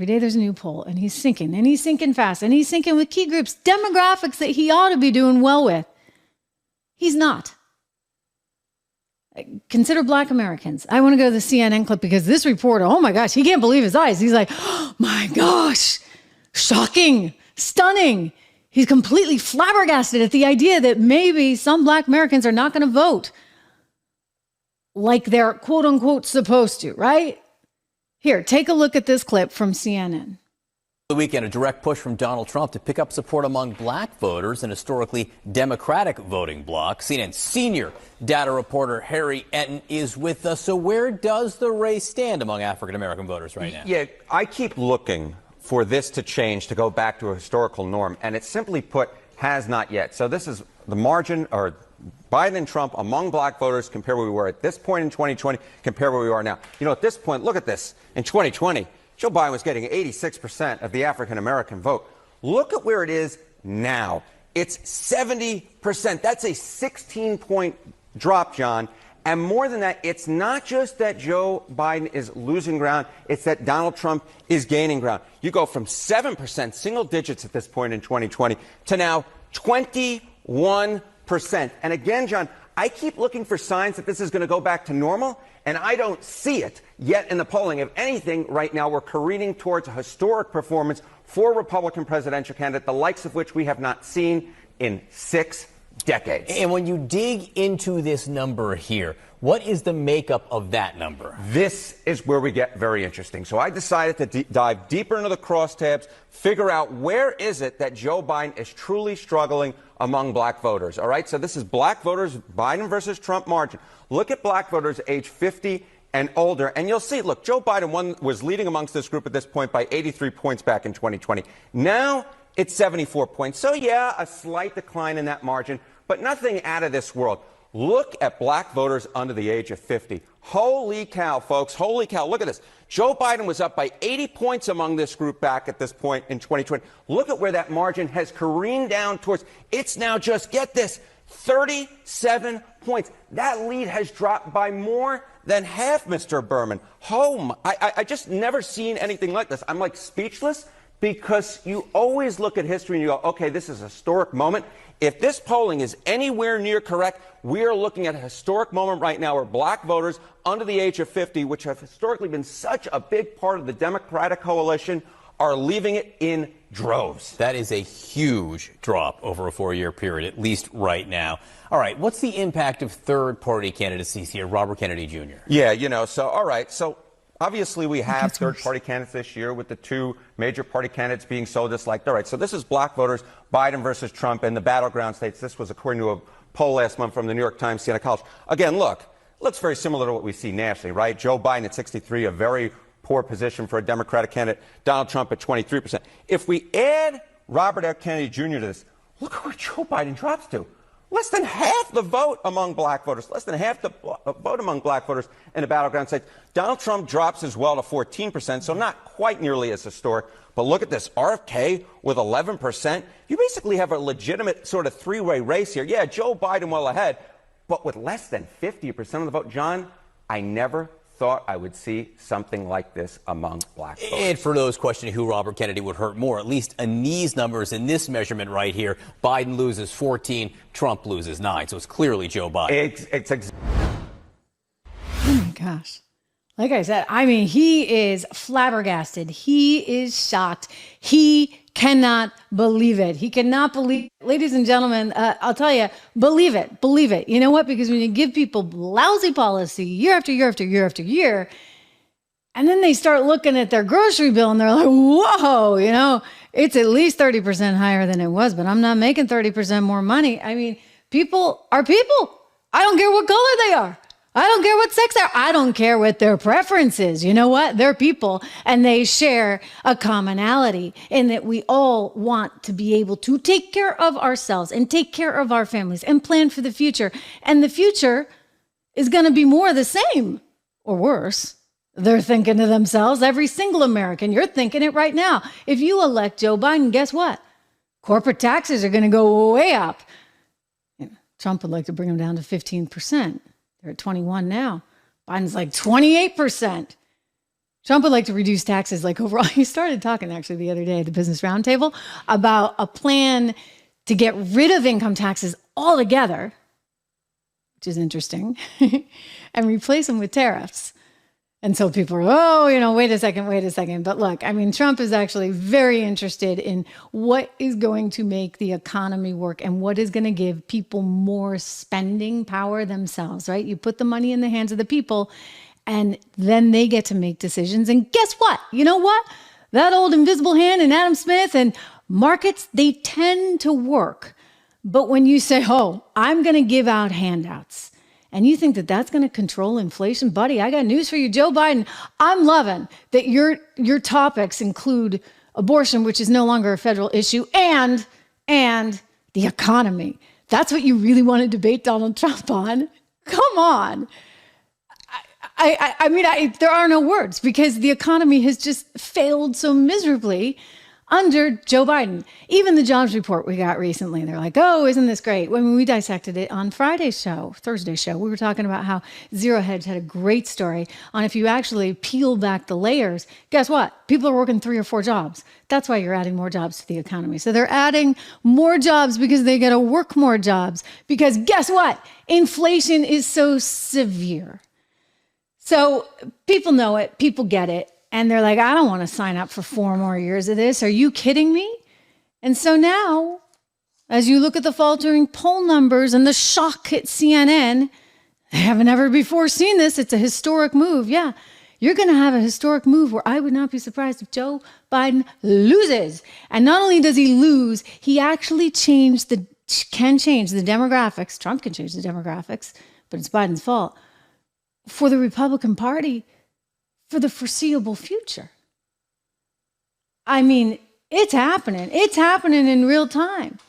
every day there's a new poll, and he's sinking fast, and he's sinking with key groups, demographics that he ought to be doing well with. He's not. Consider Black Americans. I want to go to the CNN clip because this reporter, oh my gosh, he can't believe his eyes. He's like, oh my gosh, shocking, stunning. He's completely flabbergasted at the idea that maybe some Black Americans are not going to vote like they're quote unquote supposed to, right? Here, take a look at this clip from CNN. The weekend, a direct push from Donald Trump to pick up support among Black voters, an historically Democratic voting bloc. CNN senior data reporter Harry Enton is with us. So where does the race stand among African-American voters right now? Yeah, I keep looking for this to change, to go back to a historical norm, and it simply put has not yet. So this is the margin, or Biden and Trump among Black voters, compare where we were at this point in 2020, compare where we are now. You know, at this point, look at this. In 2020, Joe Biden was getting 86% of the African-American vote. Look at where it is now. It's 70%. That's a 16-point drop, John. And more than that, it's not just that Joe Biden is losing ground, it's that Donald Trump is gaining ground. You go from 7%, single digits at this point in 2020, to now 21%. And again, John, I keep looking for signs that this is going to go back to normal, and I don't see it yet in the polling. If anything, right now we're careening towards a historic performance for a Republican presidential candidate, the likes of which we have not seen in 6 decades. And when you dig into this number here, what is the makeup of that number? This is where we get very interesting. So I decided to dive deeper into the crosstabs, figure out where is it that Joe Biden is truly struggling among Black voters. All right, so this is Black voters, Biden versus Trump margin. Look at Black voters age 50 and older, and you'll see, look, Joe Biden was leading amongst this group at this point by 83 points back in 2020. Now it's 74 points. So yeah, a slight decline in that margin, but nothing out of this world. Look at Black voters under the age of 50. Holy cow, folks. Holy cow. Look at this. Joe Biden was up by 80 points among this group back at this point in 2020. Look at where that margin has careened down towards. It's now just, get this, 37 points. That lead has dropped by more than half, Mr. Berman. I just never seen anything like this. I'm like speechless, because you always look at history and you go, okay, this is a historic moment. If this polling is anywhere near correct, we are looking at a historic moment right now where Black voters under the age of 50, which have historically been such a big part of the Democratic coalition, are leaving it in droves. That is a huge drop over a 4-year period, at least right now. All right, what's the impact of third-party candidacies here? Robert Kennedy Jr. Yeah, you know, so, all right, so obviously we have third-party candidates this year, with the 2 major party candidates being so disliked. All right, so this is Black voters, Biden versus Trump in the battleground states. This was according to a poll last month from the New York Times, Siena College. Again, look, looks very similar to what we see nationally, right? Joe Biden at 63, a very poor position for a Democratic candidate. Donald Trump at 23%. If we add Robert F. Kennedy Jr. to this, look at where Joe Biden drops to. Less than half the vote among Black voters, less than half the vote among Black voters in the battleground states. Donald Trump drops as well to 14%, so not quite nearly as historic. But look at this, RFK with 11%. You basically have a legitimate sort of 3-way race here. Yeah, Joe Biden well ahead, but with less than 50% of the vote. John, I never thought I would see something like this among Black voters. And for those questioning who Robert Kennedy would hurt more, at least in these numbers, in this measurement right here, Biden loses 14, Trump loses 9. So it's clearly Joe Biden. Oh my gosh. Like I said, I mean, he is flabbergasted. He is shocked. He cannot believe it. He cannot believe it. Ladies and gentlemen, I'll tell you, believe it. Believe it. You know what? Because when you give people lousy policy year after year after year after year, and then they start looking at their grocery bill and they're like, whoa, you know, it's at least 30% higher than it was, but I'm not making 30% more money. I mean, people are people. I don't care what color they are. I don't care what sex they are. I don't care what their preference is. You know what? They're people, and they share a commonality in that we all want to be able to take care of ourselves and take care of our families and plan for the future. And the future is going to be more of the same or worse. They're thinking to themselves, every single American, you're thinking it right now. If you elect Joe Biden, guess what? Corporate taxes are going to go way up. Trump would like to bring them down to 15%. They're at 21 now. Biden's like 28%. Trump would like to reduce taxes like overall. He started talking actually the other day at the Business Roundtable about a plan to get rid of income taxes altogether, which is interesting, and replace them with tariffs. And so people are, wait a second. But look, I mean, Trump is actually very interested in what is going to make the economy work and what is going to give people more spending power themselves, right? You put the money in the hands of the people and then they get to make decisions. And guess what? You know what? That old invisible hand and Adam Smith and markets, they tend to work. But when you say, I'm going to give out handouts, and you think that that's going to control inflation, buddy, I got news for you, Joe Biden. I'm loving that your topics include abortion, which is no longer a federal issue, and the economy. That's what you really want to debate Donald Trump on? Come on. I mean, there are no words because the economy has just failed so miserably under Joe Biden. Even the jobs report we got recently, they're like, isn't this great? When we dissected it on Thursday's show, we were talking about how Zero Hedge had a great story on if you actually peel back the layers, guess what? People are working 3 or 4 jobs. That's why you're adding more jobs to the economy. So they're adding more jobs because they got to work more jobs because guess what? Inflation is so severe. So people know it, people get it. And they're like, I don't want to sign up for 4 more years of this. Are you kidding me? And so now, as you look at the faltering poll numbers and the shock at CNN, they haven't ever before seen this. It's a historic move. Yeah, you're going to have a historic move where I would not be surprised if Joe Biden loses. And not only does he lose, he actually can change the demographics. Trump can change the demographics, but it's Biden's fault. For the Republican Party, for the foreseeable future. I mean, it's happening. It's happening in real time.